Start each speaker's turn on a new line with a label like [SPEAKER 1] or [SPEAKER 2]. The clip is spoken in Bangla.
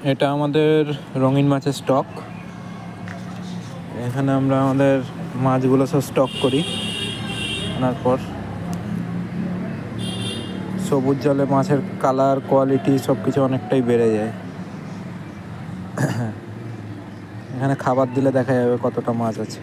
[SPEAKER 1] এটা আমাদের রঙিন মাছের স্টক। এখানে আমরা আমাদের মাছগুলো সব স্টক করি, আনার পর সবুজ জলে মাছের কালার, কোয়ালিটি সব কিছু অনেকটাই বেড়ে যায়। এখানে খাবার দিলে দেখা যাবে কতটা মাছ আছে।